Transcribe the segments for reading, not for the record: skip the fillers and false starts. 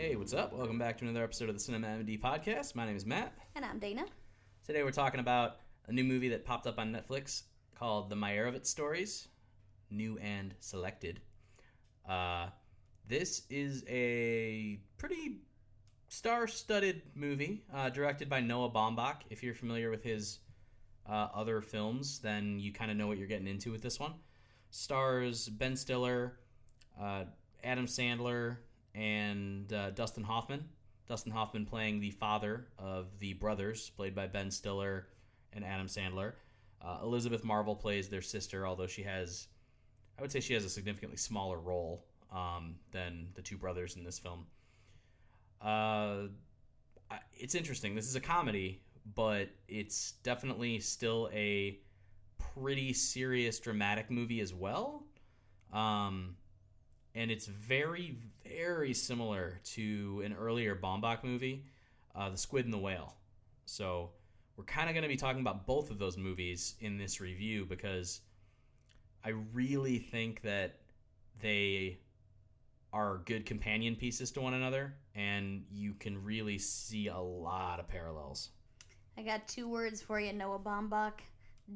Hey, what's up? Welcome back to another episode of the Cinema MD podcast. My name is Matt. And I'm Dana. Today we're talking about a new movie that popped up on Netflix called The Meyerowitz Stories, new and selected. This is a pretty star-studded movie directed by Noah Baumbach. If you're familiar with his other films, then you kind of know what you're getting into with this one. Stars Ben Stiller, Adam Sandler, and Dustin Hoffman. Dustin Hoffman playing the father of the brothers, played by Ben Stiller and Adam Sandler. Elizabeth Marvel plays their sister, although I would say she has a significantly smaller role than the two brothers in this film. It's interesting. This is a comedy, but it's definitely still a pretty serious, dramatic movie as well. And it's very, very similar to an earlier Baumbach movie, The Squid and the Whale. So we're kind of going to be talking about both of those movies in this review because I really think that they are good companion pieces to one another, and you can really see a lot of parallels. I got 2 words for you, Noah Baumbach.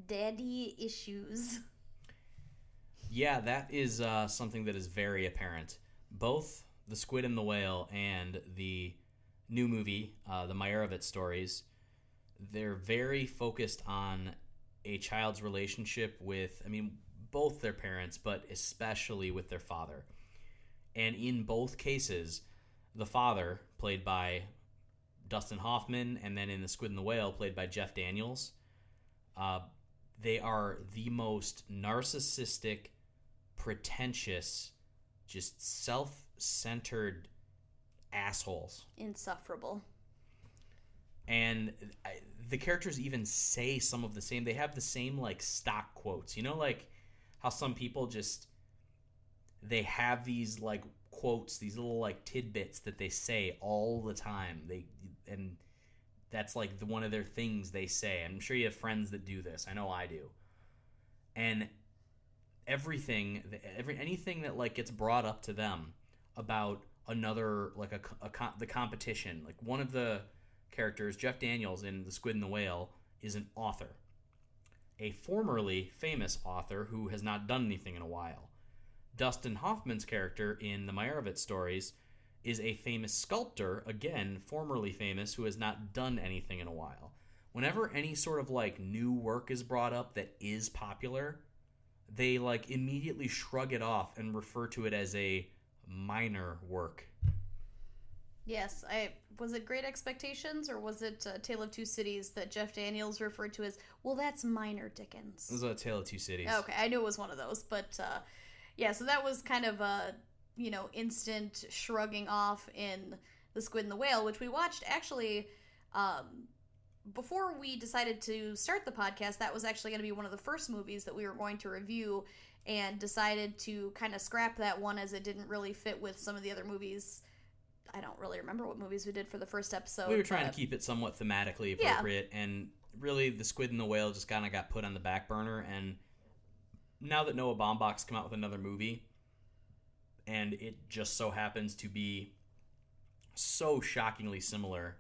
Daddy issues. Yeah, that is something that is very apparent. Both The Squid and the Whale and the new movie, The Meyerowitz Stories, they're very focused on a child's relationship with, both their parents, but especially with their father. And in both cases, the father, played by Dustin Hoffman, and then in The Squid and the Whale, played by Jeff Daniels, they are the most narcissistic, pretentious, just self-centered assholes. Insufferable. And the characters even say some of the same. They have the same, stock quotes. You know, how some people they have these, quotes, these little, tidbits that they say all the time. And that's, one of their things they say. I'm sure you have friends that do this. I know I do. And anything that gets brought up to them about another the competition, one of the characters, Jeff Daniels in The Squid and the Whale, is an author, a formerly famous author who has not done anything in a while. Dustin Hoffman's character in The Meyerowitz Stories is a famous sculptor, again formerly famous, who has not done anything in a while. Whenever any sort of new work is brought up that is popular, they immediately shrug it off and refer to it as a minor work. Yes, was it Great Expectations or was it Tale of Two Cities that Jeff Daniels referred to as, well, that's minor Dickens? It was A Tale of Two Cities. Okay, I knew it was one of those, but yeah, so that was kind of a, instant shrugging off in The Squid and the Whale, which we watched actually before we decided to start the podcast. That was actually going to be one of the first movies that we were going to review, and decided to kind of scrap that one as it didn't really fit with some of the other movies. I don't really remember what movies we did for the first episode. We were trying to keep it somewhat thematically appropriate, yeah. And really The Squid and the Whale just kind of got put on the back burner, and now that Noah Baumbach's come out with another movie, and it just so happens to be so shockingly similar,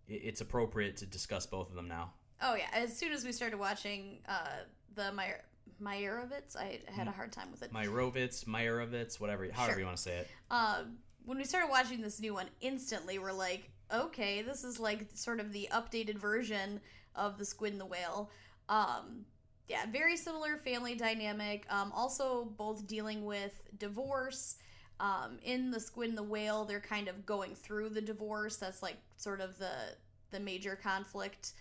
it's appropriate to discuss both of them now. Oh yeah, as soon as we started watching the Meyerowitz, I had a hard time with it. Meyerowitz, however sure. You want to say it. When we started watching this new one, instantly we're like, okay, this is sort of the updated version of The Squid and the Whale. Yeah, very similar family dynamic. Also both dealing with divorce. In The Squid and the Whale, they're kind of going through the divorce. That's sort of the major conflict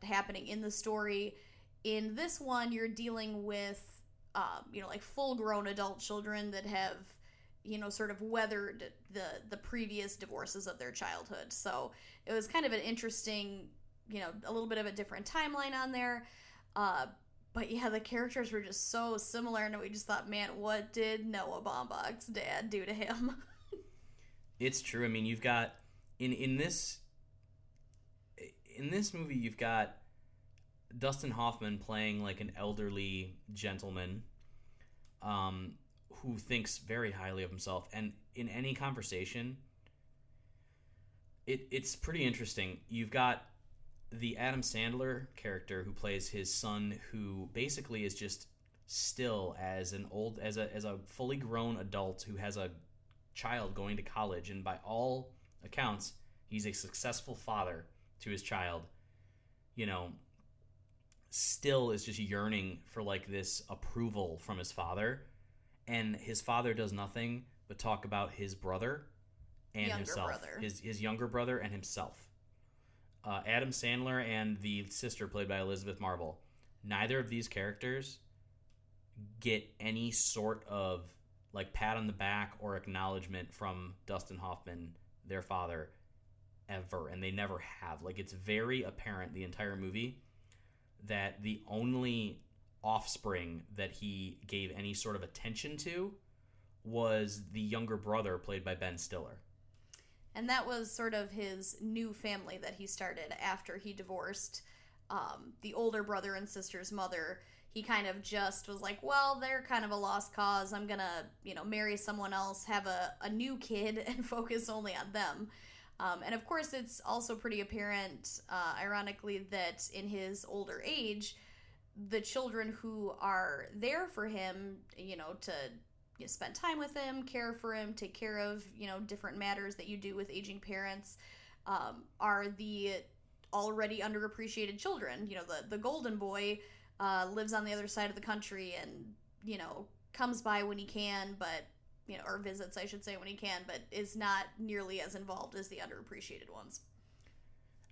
happening in the story. In this one, you're dealing with full-grown adult children that have sort of weathered the previous divorces of their childhood. So it was kind of an interesting, a little bit of a different timeline on there. But yeah, the characters were just so similar, and we just thought, man, what did Noah Baumbach's dad do to him? It's true. You've got in this movie, you've got Dustin Hoffman playing an elderly gentleman, who thinks very highly of himself, and in any conversation it's pretty interesting. You've got the Adam Sandler character who plays his son, who basically is just still as a fully grown adult who has a child going to college, and by all accounts, he's a successful father to his child. You know, still is just yearning for like this approval from his father, and his father does nothing but talk about his brother and himself, his younger brother and himself. Adam Sandler and the sister played by Elizabeth Marvel. Neither of these characters get any sort of like pat on the back or acknowledgement from Dustin Hoffman, their father, ever, and they never have. Like, it's very apparent the entire movie that the only offspring that he gave any sort of attention to was the younger brother played by Ben Stiller. And that was sort of his new family that he started after he divorced the older brother and sister's mother. He kind of just was like, well, they're kind of a lost cause. I'm going to, marry someone else, have a new kid, and focus only on them. And of course, it's also pretty apparent, ironically, that in his older age, the children who are there for him, to spend time with him, care for him, take care of, different matters that you do with aging parents, are the already underappreciated children. The golden boy lives on the other side of the country and, comes by when he can, but, or visits, I should say, when he can, but is not nearly as involved as the underappreciated ones.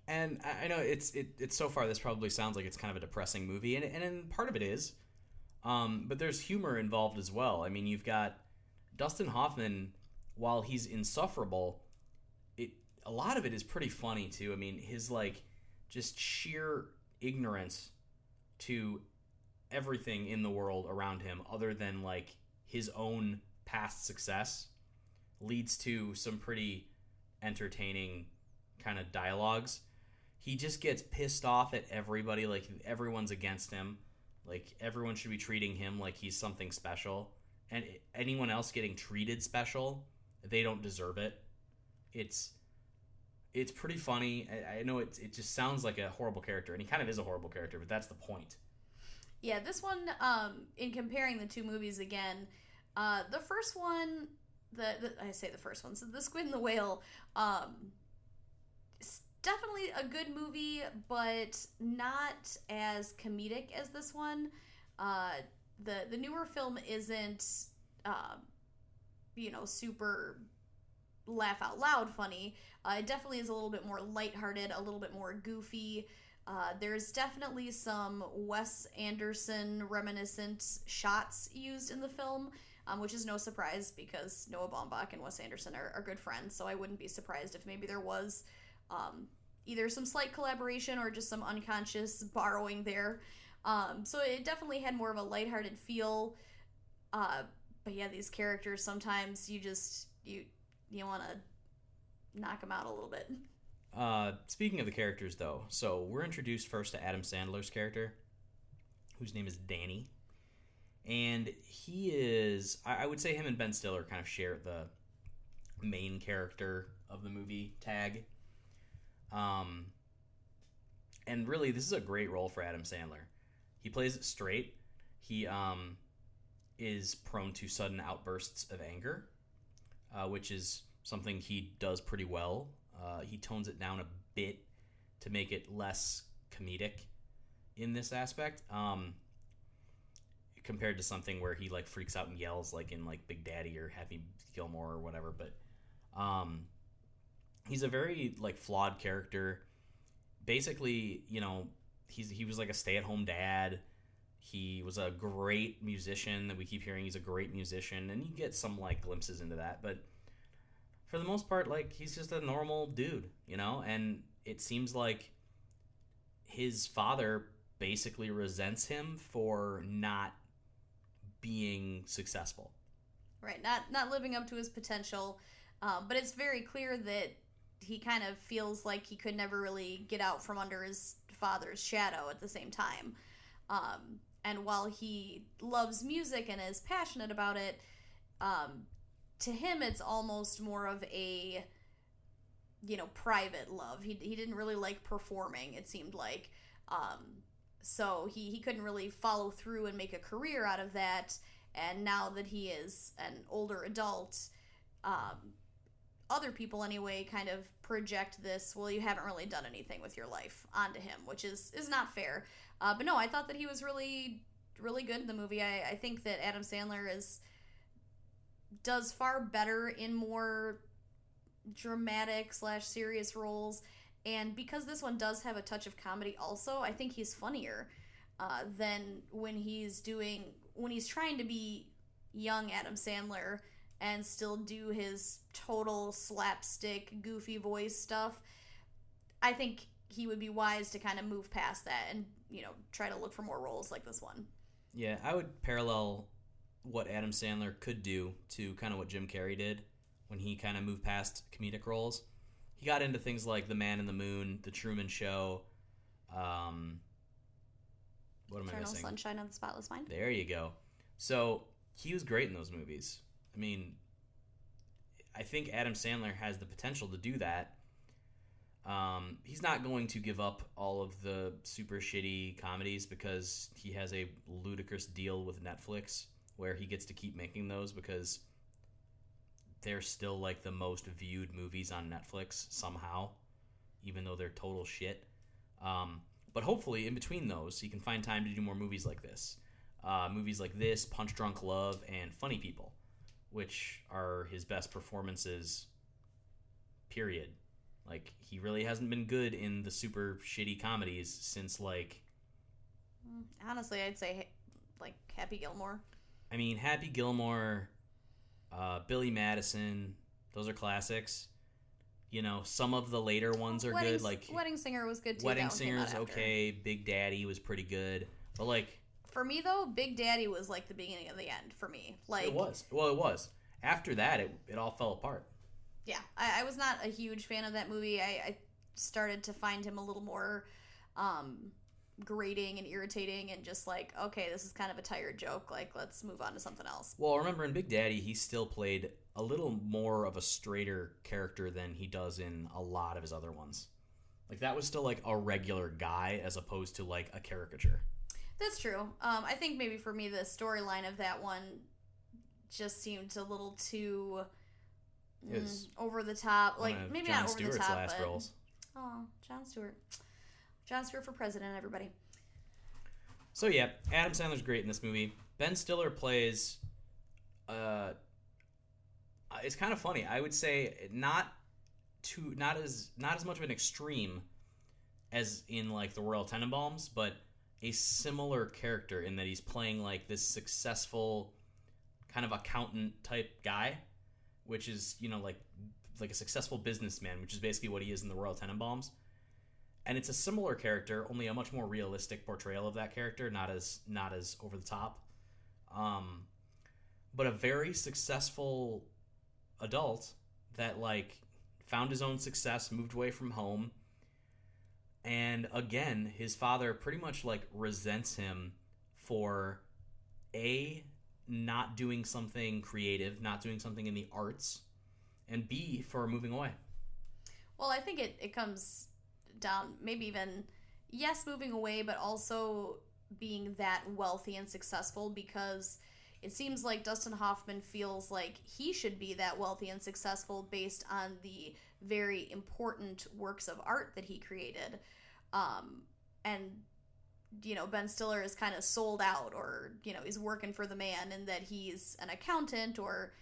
And I know it's so far this probably sounds like it's kind of a depressing movie, and part of it is. But there's humor involved as well. I mean, you've got Dustin Hoffman, while he's insufferable, a lot of it is pretty funny too. I mean, his like just sheer ignorance to everything in the world around him other than like his own past success leads to some pretty entertaining kind of dialogues. He just gets pissed off at everybody, like everyone's against him. Like, everyone should be treating him like he's something special. And anyone else getting treated special, they don't deserve it. It's pretty funny. I know it just sounds like a horrible character, and he kind of is a horrible character, but that's the point. Yeah, this one, in comparing the two movies again, the first one, I say the first one, so The Squid and the Whale, definitely a good movie, but not as comedic as this one. The newer film isn't, super laugh out loud funny. It definitely is a little bit more lighthearted, a little bit more goofy. There's definitely some Wes Anderson reminiscent shots used in the film, which is no surprise because Noah Baumbach and Wes Anderson are good friends, so I wouldn't be surprised if maybe there was either some slight collaboration or just some unconscious borrowing there. So it definitely had more of a lighthearted feel. But yeah, these characters, sometimes you want to knock them out a little bit. Speaking of the characters, though, so we're introduced first to Adam Sandler's character, whose name is Danny. And he is, I would say him and Ben Stiller kind of share the main character of the movie tag. And really, this is a great role for Adam Sandler. He plays it straight. He is prone to sudden outbursts of anger, which is something he does pretty well. He tones it down a bit to make it less comedic in this aspect, compared to something where he like freaks out and yells like in like Big Daddy or Happy Gilmore or whatever. But he's a very like flawed character. Basically, he was like a stay-at-home dad. He was a great musician that we keep hearing he's a great musician, and you get some like glimpses into that, but for the most part, like, he's just a normal dude, and it seems like his father basically resents him for not being successful. Right, not living up to his potential, but it's very clear that he kind of feels like he could never really get out from under his father's shadow at the same time. And while he loves music and is passionate about it, to him it's almost more of a private love. He didn't really like performing, it seemed like. So he couldn't really follow through and make a career out of that. And now that he is an older adult, other people anyway kind of project this, well, you haven't really done anything with your life onto him, which is not fair. But no, I thought that he was really, really good in the movie. I think that Adam Sandler does far better in more dramatic / serious roles. And because this one does have a touch of comedy also, I think he's funnier than when he's trying to be young Adam Sandler and still do his total slapstick, goofy voice stuff. I think he would be wise to kind of move past that and, try to look for more roles like this one. Yeah, I would parallel what Adam Sandler could do to kind of what Jim Carrey did when he kind of moved past comedic roles. He got into things like The Man in the Moon, The Truman Show, what am I missing? Eternal Sunshine of the Spotless Mind. There you go. So he was great in those movies. I mean, I think Adam Sandler has the potential to do that. He's not going to give up all of the super shitty comedies because he has a ludicrous deal with Netflix where he gets to keep making those because they're still like the most viewed movies on Netflix somehow, even though they're total shit. But hopefully in between those, he can find time to do more movies like this. Movies like this, Punch Drunk Love, and Funny People, which are his best performances, period. Like, he really hasn't been good in the super shitty comedies since, like... Honestly, I'd say, like, Happy Gilmore. I mean, Happy Gilmore, Billy Madison, those are classics. Some of the later ones are good. Like Wedding Singer was good, too. Wedding Singer's okay. Big Daddy was pretty good. But, like... For me, though, Big Daddy was, like, the beginning of the end for me. Like, it was. Well, it was. After that, it all fell apart. Yeah, I was not a huge fan of that movie. I started to find him a little more grating and irritating and just like, okay, this is kind of a tired joke. Like, let's move on to something else. Well, remember in Big Daddy, he still played a little more of a straighter character than he does in a lot of his other ones. Like, that was still like a regular guy as opposed to like a caricature. That's true. I think maybe for me, the storyline of that one just seemed a little too... over the top, like maybe Jon not over Stewart's the top, last but roles. Oh, Jon Stewart for president, everybody. So yeah, Adam Sandler's great in this movie. Ben Stiller plays. It's kind of funny. I would say not as much of an extreme as in like the Royal Tenenbaums, but a similar character in that he's playing like this successful kind of accountant type guy. Which is, like a successful businessman, which is basically what he is in the Royal Tenenbaums. And it's a similar character, only a much more realistic portrayal of that character, not as over the top. But a very successful adult that, like, found his own success, moved away from home. And again, his father pretty much, like, resents him for not doing something creative, not doing something in the arts, and B, for moving away. Well, I think it comes down, maybe even, yes, moving away, but also being that wealthy and successful, because it seems like Dustin Hoffman feels like he should be that wealthy and successful based on the very important works of art that he created. And Ben Stiller is kind of sold out, or, he's working for the man, and that he's an accountant or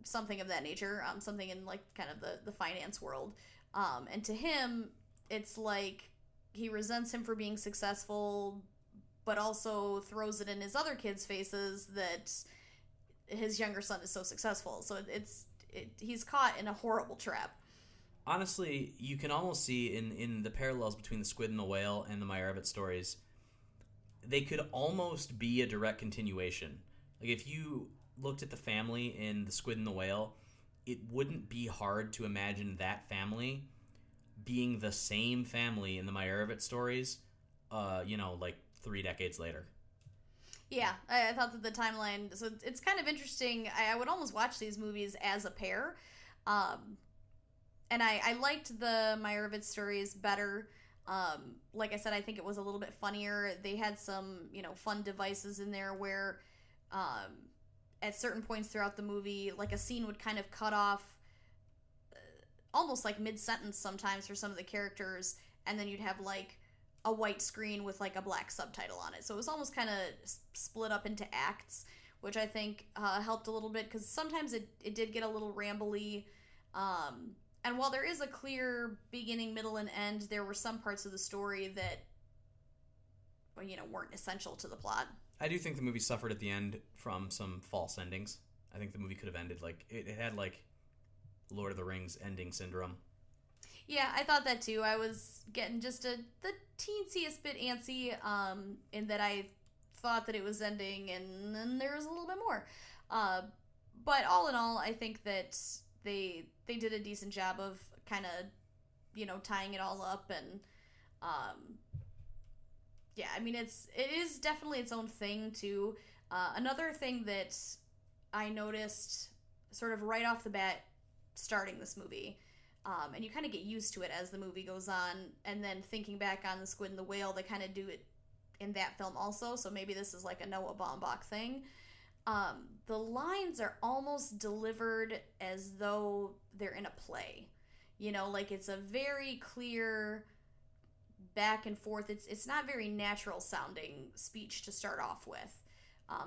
something of that nature, something in, like, kind of the finance world. And to him, it's like he resents him for being successful, but also throws it in his other kids' faces that his younger son is so successful. So he's caught in a horrible trap. Honestly, you can almost see in the parallels between The Squid and the Whale and the Meyerowitz Stories, they could almost be a direct continuation. Like, if you looked at the family in The Squid and the Whale, it wouldn't be hard to imagine that family being the same family in the Meyerowitz Stories, like 3 decades later. Yeah, I thought that the timeline... So it's kind of interesting. I would almost watch these movies as a pair. And I liked the Meyerowitz Stories better. Like I said, I think it was a little bit funnier. They had some, fun devices in there where at certain points throughout the movie, like a scene would kind of cut off almost like mid-sentence sometimes for some of the characters, and then you'd have like a white screen with like a black subtitle on it. So it was almost kind of split up into acts, which I think helped a little bit, because sometimes it did get a little rambly. And while there is a clear beginning, middle, and end, there were some parts of the story that, weren't essential to the plot. I do think the movie suffered at the end from some false endings. I think the movie could have ended like it had like Lord of the Rings ending syndrome. Yeah, I thought that too. I was getting just the teensiest bit antsy, in that I thought that it was ending, and then there was a little bit more. But all in all, I think that they did a decent job of kind of, tying it all up, and yeah, I mean, it is definitely its own thing too. Another thing that I noticed sort of right off the bat starting this movie, and you kind of get used to it as the movie goes on, and then thinking back on the Squid and the Whale, they kind of do it in that film also, so maybe this is like a Noah Baumbach thing. The lines are almost delivered as though they're in a play. Like it's a very clear back and forth. It's not very natural sounding speech to start off with.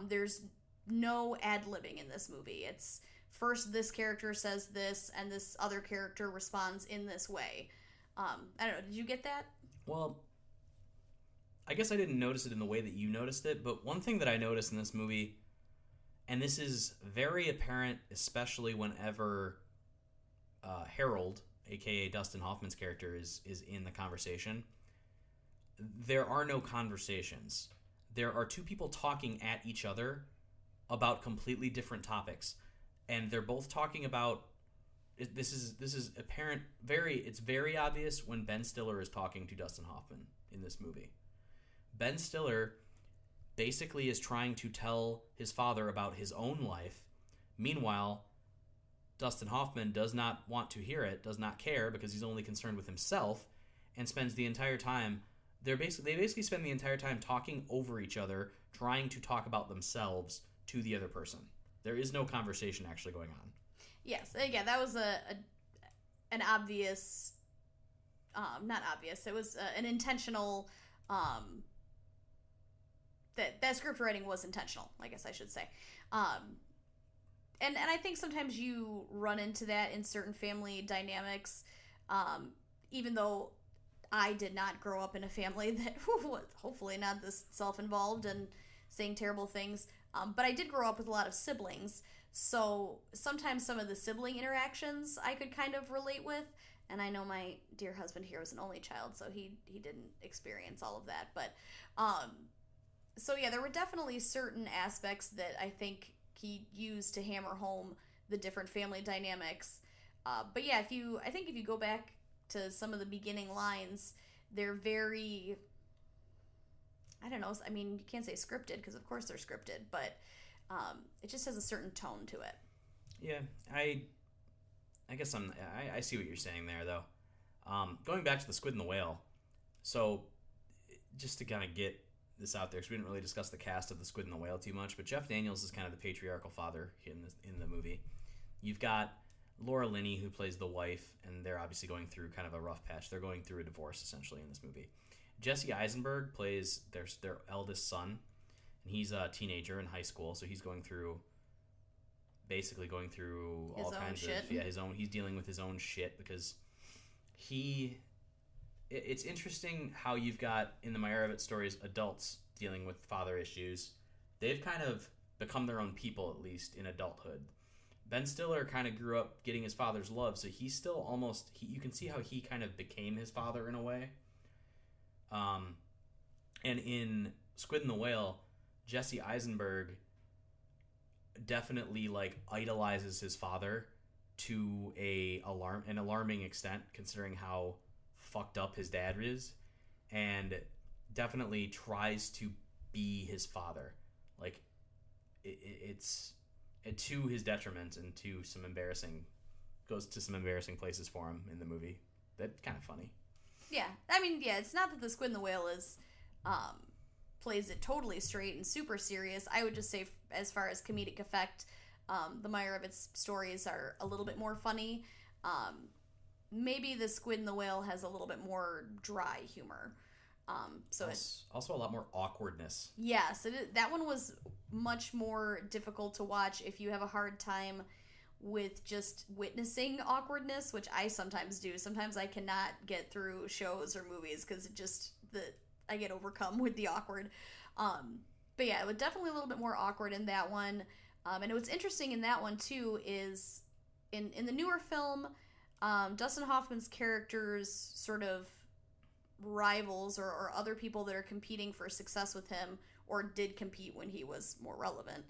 There's no ad-libbing in this movie. It's first this character says this, and this other character responds in this way. I don't know, did you get that? Well, I guess I didn't notice it in the way that you noticed it, but one thing that I noticed in this movie, and this is very apparent, especially whenever Harold, aka Dustin Hoffman's character, is in the conversation. There are no conversations. There are two people talking at each other about completely different topics, and they're both talking about. This is apparent. It's very obvious when Ben Stiller is talking to Dustin Hoffman in this movie. Ben Stiller basically is trying to tell his father about his own life. Meanwhile, Dustin Hoffman does not want to hear it, does not care, because he's only concerned with himself, and spends the entire time. They basically spend the entire time talking over each other, trying to talk about themselves to the other person. There is no conversation actually going on. Yes, again, that was an obvious, not obvious. It was an intentional. That script writing was intentional, I guess I should say. And I think sometimes you run into that in certain family dynamics, even though I did not grow up in a family that was hopefully not this self-involved and saying terrible things, but I did grow up with a lot of siblings, so sometimes some of the sibling interactions I could kind of relate with, and I know my dear husband here was an only child, so he didn't experience all of that, but so yeah, there were definitely certain aspects that I think he used to hammer home the different family dynamics. But yeah, I think if you go back to some of the beginning lines, they're very, I don't know, I mean, you can't say scripted, because of course they're scripted, but it just has a certain tone to it. Yeah, I guess I see what you're saying there, though. Going back to the Squid and the Whale, so just to kind of get this out there, because we didn't really discuss the cast of the Squid and the Whale too much, but Jeff Daniels is kind of the patriarchal father in the movie. You've got Laura Linney, who plays the wife, and they're obviously going through kind of a rough patch. They're going through a divorce, essentially, in this movie. Jesse Eisenberg plays their eldest son, and he's a teenager in high school, so he's going through all kinds of shit. Yeah, he's dealing with his own shit, because it's interesting how you've got, in the Meyerowitz Stories, adults dealing with father issues. They've kind of become their own people, at least, in adulthood. Ben Stiller kind of grew up getting his father's love, so he's still almost... you can see how he kind of became his father in a way. And in Squid and the Whale, Jesse Eisenberg definitely, idolizes his father to an alarming extent, considering how fucked up his dad is, and definitely tries to be his father. It's to his detriment and to some embarrassing goes to some embarrassing places for him in the movie. That's kind of funny. Yeah, I mean, yeah, it's not that the Squid and the Whale is plays it totally straight and super serious. I would just say, as far as comedic effect, the Meyerowitz stories are a little bit more funny. Maybe the Squid and the Whale has a little bit more dry humor. So it's also a lot more awkwardness. Yes, that one was much more difficult to watch if you have a hard time with just witnessing awkwardness, which I sometimes do. Sometimes I cannot get through shows or movies because I get overcome with the awkward. But yeah, it was definitely a little bit more awkward in that one. And what's interesting in that one too is in the newer film, Dustin Hoffman's character's sort of rivals or other people that are competing for success with him, or did compete when he was more relevant,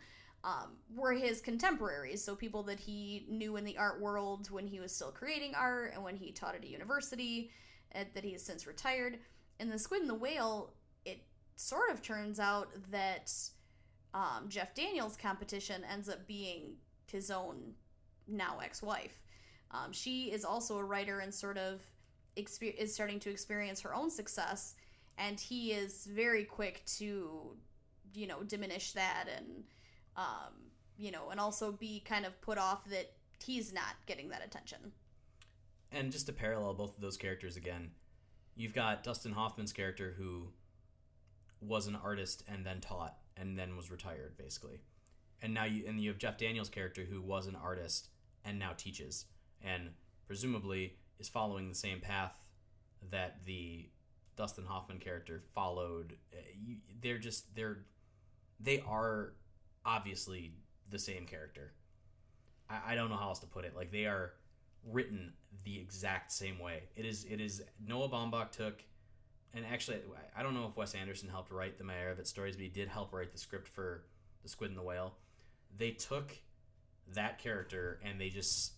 were his contemporaries. So people that he knew in the art world when he was still creating art and when he taught at a university that he has since retired. In the Squid and the Whale, it sort of turns out that Jeff Daniels' competition ends up being his own now ex-wife. She is also a writer and sort of is starting to experience her own success, and he is very quick to, diminish that and, and also be kind of put off that he's not getting that attention. And just to parallel both of those characters again, you've got Dustin Hoffman's character who was an artist and then taught and then was retired, basically. And now you have Jeff Daniels' character who was an artist and now teaches, and presumably is following the same path that the Dustin Hoffman character followed. They are obviously the same character. I don't know how else to put it. Like, they are written the exact same way. It is Noah Baumbach took, and actually I don't know if Wes Anderson helped write the Meyerowitz Stories, but he did help write the script for The Squid and the Whale. They took that character and they just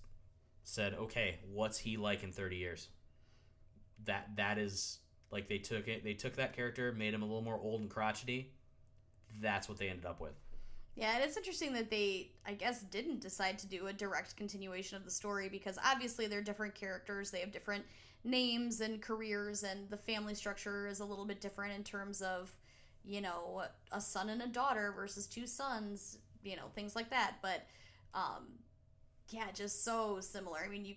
said, okay, what's he like in 30 years? That is, like, they took that character, made him a little more old and crotchety. That's what they ended up with. Yeah, and it's interesting that they, I guess, didn't decide to do a direct continuation of the story, because obviously they're different characters, they have different names and careers, and the family structure is a little bit different in terms of, a son and a daughter versus two sons, things like that. But yeah, just so similar. I mean,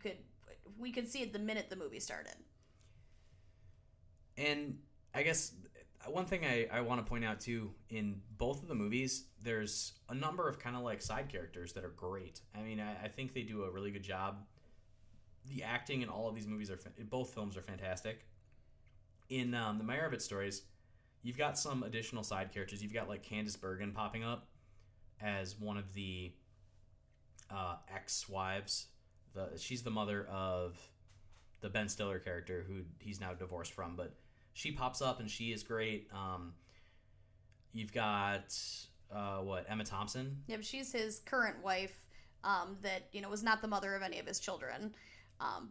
we could see it the minute the movie started. And I guess one thing I want to point out too, in both of the movies, there's a number of kind of like side characters that are great. I mean, I think they do a really good job. The acting in all of these movies both films are fantastic. In the Meyerowitz Stories, you've got some additional side characters. You've got like Candice Bergen popping up as one of the ex-wives. She's the mother of the Ben Stiller character who he's now divorced from, but she pops up and she is great. You've got Emma Thompson. Yep, she's his current wife. That was not the mother of any of his children,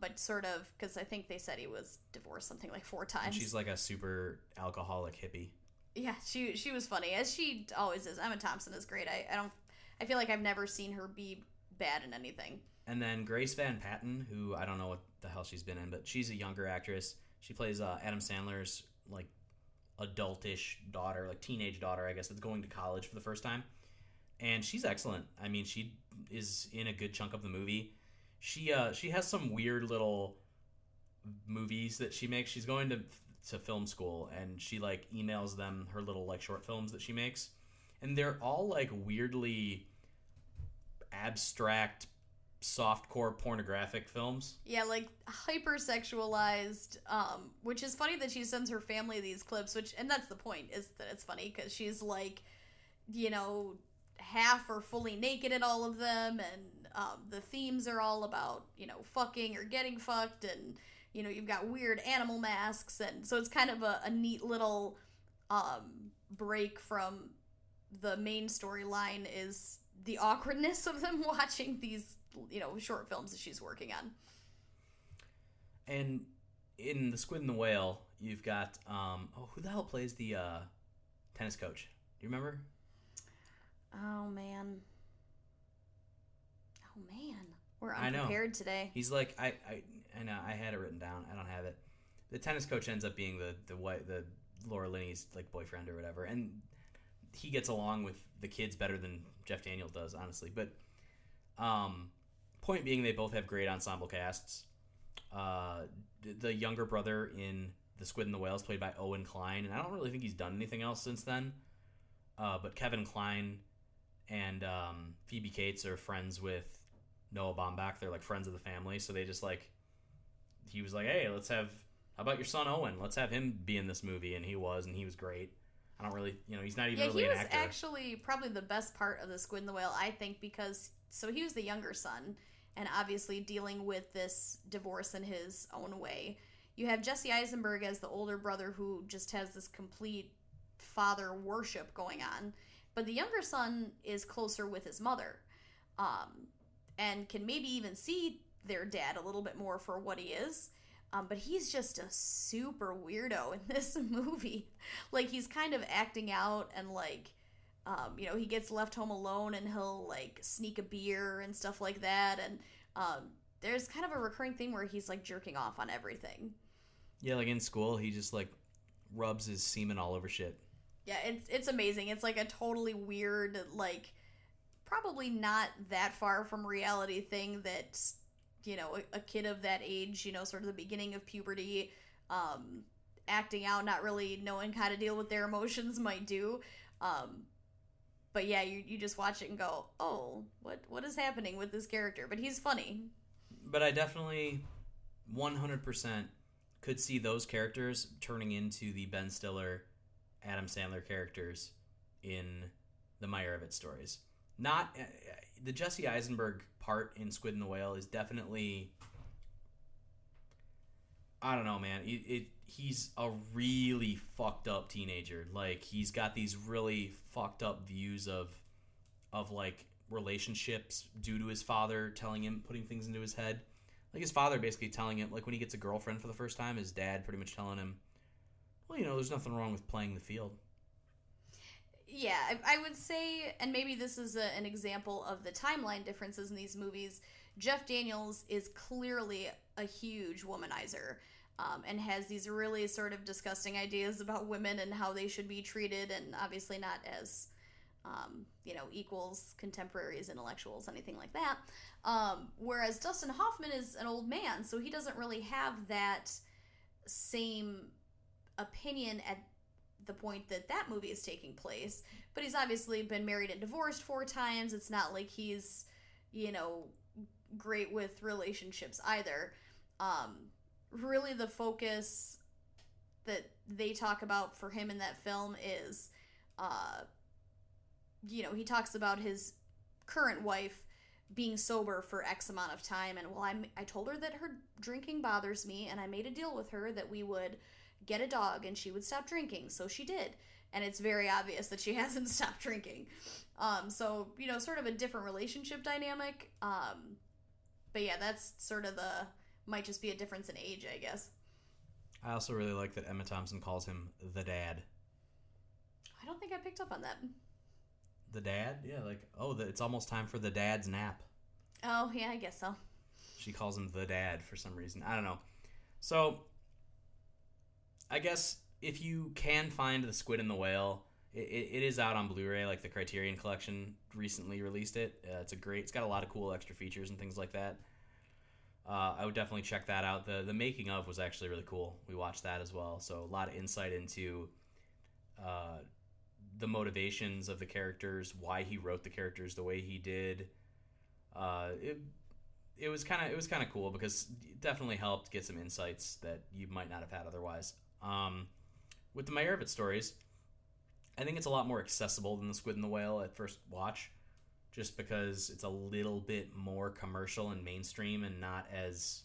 but sort of, because I think they said he was divorced something like 4 times. And she's like a super alcoholic hippie. Yeah, she was funny, as she always is. Emma Thompson is great. I feel like I've never seen her be bad in anything. And then Grace Van Patten, who I don't know what the hell she's been in, but she's a younger actress. She plays Adam Sandler's like adultish daughter, like teenage daughter, I guess, that's going to college for the first time. And she's excellent. I mean, she is in a good chunk of the movie. She has some weird little movies that she makes. She's going to film school, and she like emails them her little like short films that she makes, and they're all like weirdly abstract, softcore pornographic films. Yeah, like hypersexualized, which is funny that she sends her family these clips, and that's the point, is that it's funny because she's like, half or fully naked in all of them, and the themes are all about, fucking or getting fucked, and, you've got weird animal masks, and so it's kind of a neat little break from the main storyline, is the awkwardness of them watching these short films that she's working on. And in The Squid and the Whale, you've got who the hell plays the tennis coach? Do you remember? Oh man, We're I know. unprepared today. He's like, I know, I had it written down. I don't have it. The tennis coach ends up being the Laura Linney's like boyfriend or whatever, and he gets along with the kids better than Jeff Daniels does, honestly. But point being, they both have great ensemble casts. The younger brother in The Squid and the Whale is played by Owen Kline, and I don't really think he's done anything else since then. But Kevin Kline and Phoebe Cates are friends with Noah Baumbach. They're like friends of the family, so they just like, he was like, hey, how about your son Owen? Let's have him be in this movie, and he was great. I don't really, he's not even really an actor. He was actually probably the best part of The Squid and the Whale, I think, because he was the younger son, and obviously dealing with this divorce in his own way. You have Jesse Eisenberg as the older brother who just has this complete father worship going on, but the younger son is closer with his mother, and can maybe even see their dad a little bit more for what he is. But he's just a super weirdo in this movie. Like, he's kind of acting out, and like, he gets left home alone and he'll like sneak a beer and stuff like that. And there's kind of a recurring thing where he's like jerking off on everything. Yeah, like in school, he just like rubs his semen all over shit. Yeah, it's amazing. It's like a totally weird, like, probably not that far from reality thing that, a kid of that age, sort of the beginning of puberty, acting out, not really knowing how to deal with their emotions might do. But yeah, you just watch it and go, oh, what is happening with this character? But he's funny. But I definitely 100% could see those characters turning into the Ben Stiller, Adam Sandler characters in the Meyerowitz Stories. Not the Jesse Eisenberg part in Squid and the Whale is definitely, I don't know, man. He's a really fucked up teenager. Like, he's got these really fucked up views of like relationships due to his father telling him, putting things into his head. Like, his father basically telling him, like, when he gets a girlfriend for the first time, his dad pretty much telling him, well, there's nothing wrong with playing the field. Yeah, I would say, and maybe this is an example of the timeline differences in these movies, Jeff Daniels is clearly a huge womanizer, and has these really sort of disgusting ideas about women and how they should be treated, and obviously not as, equals, contemporaries, intellectuals, anything like that. Whereas Dustin Hoffman is an old man, so he doesn't really have that same opinion at the point that movie is taking place, but he's obviously been married and divorced 4 times. It's not like he's, great with relationships either. Really the focus that they talk about for him in that film is, he talks about his current wife being sober for X amount of time, and I told her that her drinking bothers me, and I made a deal with her that we would get a dog and she would stop drinking, so she did, and it's very obvious that she hasn't stopped drinking. So sort of a different relationship dynamic, but yeah, that's sort of might just be a difference in age, I guess. I also really like that Emma Thompson calls him the dad. I don't think I picked up on that. The dad? Yeah, like, it's almost time for the dad's nap. Oh yeah, I guess so. She calls him the dad for some reason. I don't know. So I guess if you can find The Squid and the Whale, it is out on Blu-ray. Like, the Criterion Collection recently released it. It's got a lot of cool extra features and things like that. I would definitely check that out. The making of was actually really cool. We watched that as well. So a lot of insight into the motivations of the characters, why he wrote the characters the way he did. It was kind of cool because it definitely helped get some insights that you might not have had otherwise. With the Meyerowitz Stories, I think it's a lot more accessible than The Squid and the Whale at first watch, just because it's a little bit more commercial and mainstream and not as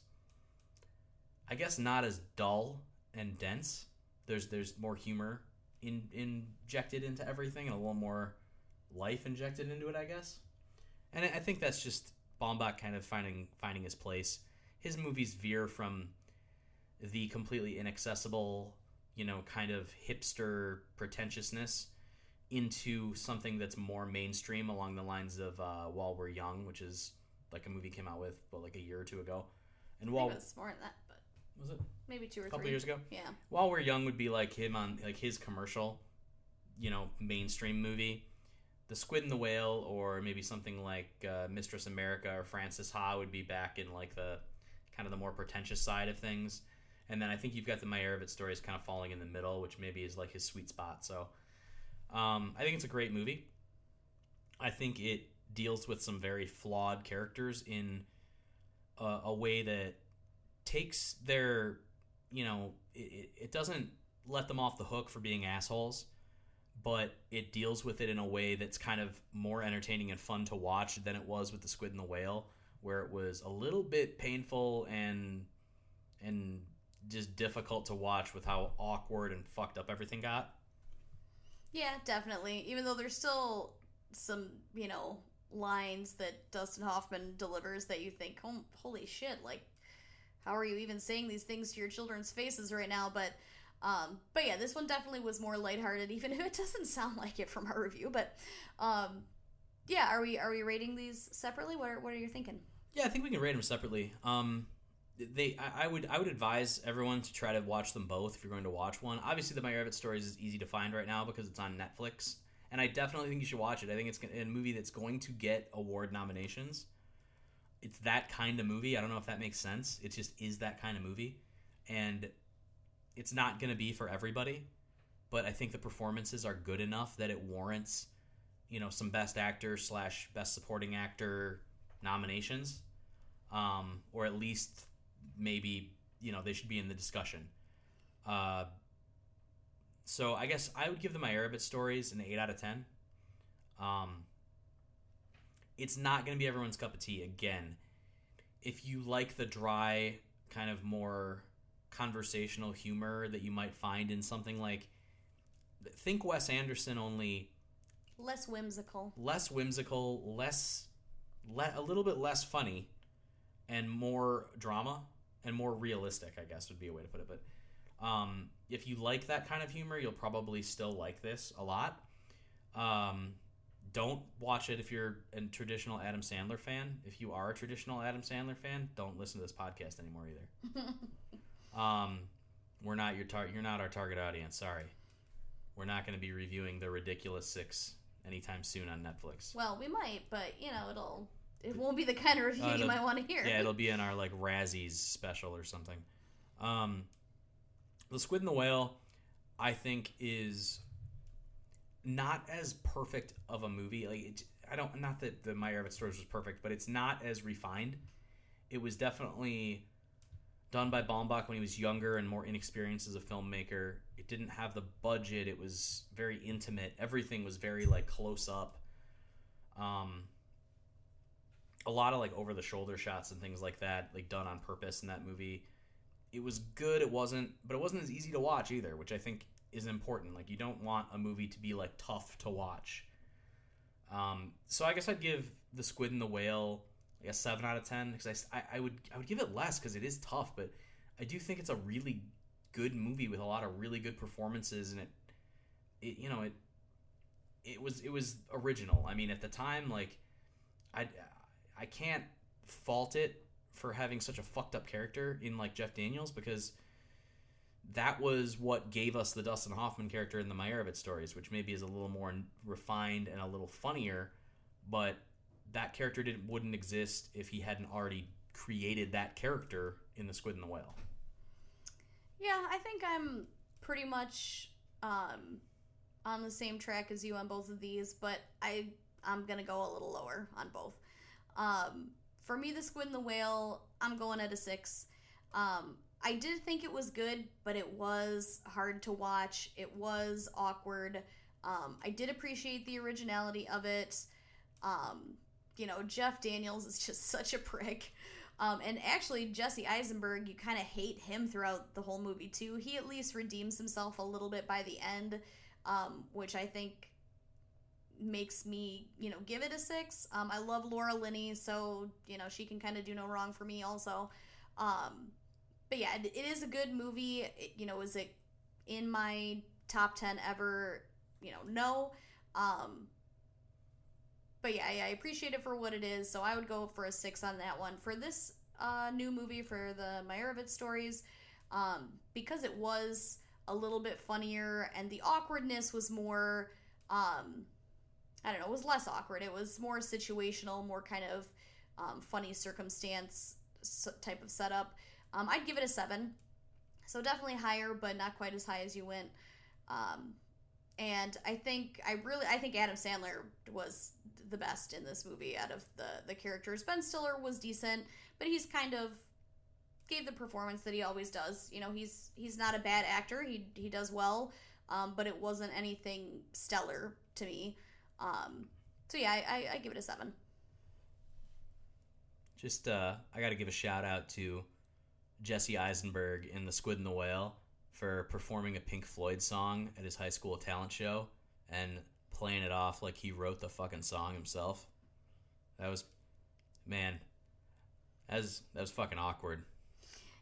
dull and dense. There's more humor injected into everything and a little more life injected into it, I guess. And I think that's just Baumbach kind of finding his place. His movies veer from the completely inaccessible, kind of hipster pretentiousness into something that's more mainstream along the lines of While We're Young, which is like a movie came out with, like a year or two ago. And I think it was more than that, but was it maybe 2 or 3 a couple years ago? Yeah. While We're Young would be like him on like his commercial, mainstream movie. The Squid and the Whale, or maybe something like Mistress America or Frances Ha would be back in like the kind of the more pretentious side of things. And then I think you've got the Meyerowitz Stories kind of falling in the middle, which maybe is like his sweet spot. So I think it's a great movie. I think it deals with some very flawed characters in a way that takes their, it doesn't let them off the hook for being assholes, but it deals with it in a way that's kind of more entertaining and fun to watch than it was with the Squid and the Whale, where it was a little bit painful and just difficult to watch with how awkward and fucked up everything got. Yeah, definitely. Even though there's still some, lines that Dustin Hoffman delivers that you think, oh, holy shit, like, how are you even saying these things to your children's faces right now? But yeah, this one definitely was more lighthearted, even if it doesn't sound like it from our review. But yeah, are we rating these separately? What are you thinking? Yeah, I think we can rate them separately. I would advise everyone to try to watch them both if you're going to watch one. Obviously, the Meyerowitz Stories is easy to find right now because it's on Netflix, and I definitely think you should watch it. I think it's a movie that's going to get award nominations. It's that kind of movie. I don't know if that makes sense. It just is that kind of movie, and it's not going to be for everybody, but I think the performances are good enough that it warrants, some Best Actor / Best Supporting Actor nominations, or at least maybe they should be in the discussion. So I guess I would give the Meyerowitz Stories an 8 out of 10. It's not going to be everyone's cup of tea. Again, if you like the dry, kind of more conversational humor that you might find in something like, think Wes Anderson, only less whimsical, a little bit less funny, and more drama and more realistic, I guess would be a way to put it. But if you like that kind of humor, you'll probably still like this a lot. Don't watch it if you're a traditional Adam Sandler fan. If you are a traditional Adam Sandler fan, don't listen to this podcast anymore either. We're not you're not our target audience. Sorry. We're not going to be reviewing The Ridiculous Six anytime soon on Netflix. Well, we might, but it won't be the kind of review you might want to hear. Yeah, it'll be in our like Razzies special or something. The Squid and the Whale, I think, is not as perfect of a movie. Like not that the Meyerowitz Stories was perfect, but it's not as refined. It was definitely done by Baumbach when he was younger and more inexperienced as a filmmaker. It didn't have the budget. It was very intimate. Everything was very like close up. A lot of like over the shoulder shots and things like that, like done on purpose in that movie. It was good. It wasn't as easy to watch either, which I think is important. Like, you don't want a movie to be like tough to watch. So I guess I'd give The Squid and the Whale like a 7 out of 10, because I would give it less because it is tough, but I do think it's a really good movie with a lot of really good performances, and it was original. I mean, at the time, like, I can't fault it for having such a fucked up character in like Jeff Daniels, because that was what gave us the Dustin Hoffman character in the Meyerowitz Stories, which maybe is a little more refined and a little funnier, but that character wouldn't exist if he hadn't already created that character in The Squid and the Whale. Yeah, I think I'm pretty much on the same track as you on both of these, but I'm gonna go a little lower on both. For me, The Squid and the Whale, I'm going at a 6. I did think it was good, but it was hard to watch. It was awkward. I did appreciate the originality of it. Jeff Daniels is just such a prick. And actually, Jesse Eisenberg, you kind of hate him throughout the whole movie, too. He at least redeems himself a little bit by the end, which I think makes me, give it a 6. I love Laura Linney, so, she can kind of do no wrong for me also. But yeah, it is a good movie. Was it in my top 10 ever? No. But yeah, I appreciate it for what it is, so I would go for a 6 on that one. For this new movie, for the Meyerowitz Stories, because it was a little bit funnier and the awkwardness was more, I don't know, it was less awkward. It was more situational, more kind of funny circumstance type of setup. I'd give it a 7. So definitely higher, but not quite as high as you went. And I think Adam Sandler was the best in this movie out of the characters. Ben Stiller was decent, but he's kind of gave the performance that he always does. You know, he's not a bad actor. He does well, but it wasn't anything stellar to me. So yeah, I give it a 7. Just I got to give a shout out to Jesse Eisenberg in The Squid and the Whale for performing a Pink Floyd song at his high school talent show and playing it off like he wrote the fucking song himself. That was fucking awkward.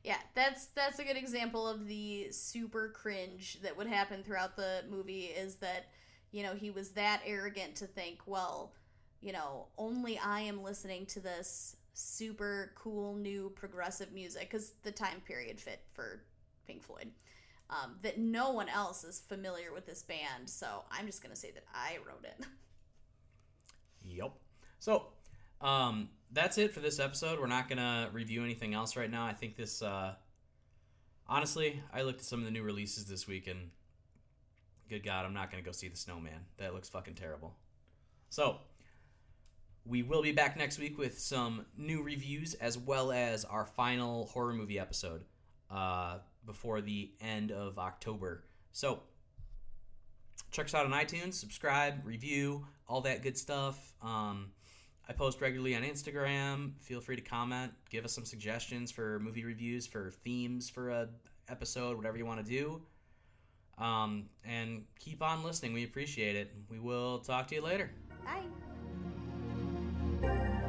Yeah, that's a good example of the super cringe that would happen throughout the movie, is that, you know, he was that arrogant to think, well, you know, only I am listening to this super cool new progressive music, because the time period fit for Pink Floyd, that no one else is familiar with this band, so I'm just going to say that I wrote it. Yep. So, that's it for this episode. We're not going to review anything else right now. I think this, honestly, I looked at some of the new releases this week, and good God, I'm not going to go see The Snowman. That looks fucking terrible. So, we will be back next week with some new reviews as well as our final horror movie episode before the end of October. So, check us out on iTunes, subscribe, review, all that good stuff. I post regularly on Instagram. Feel free to comment. Give us some suggestions for movie reviews, for themes for a episode, whatever you want to do. And keep on listening. We appreciate it. We will talk to you later. Bye.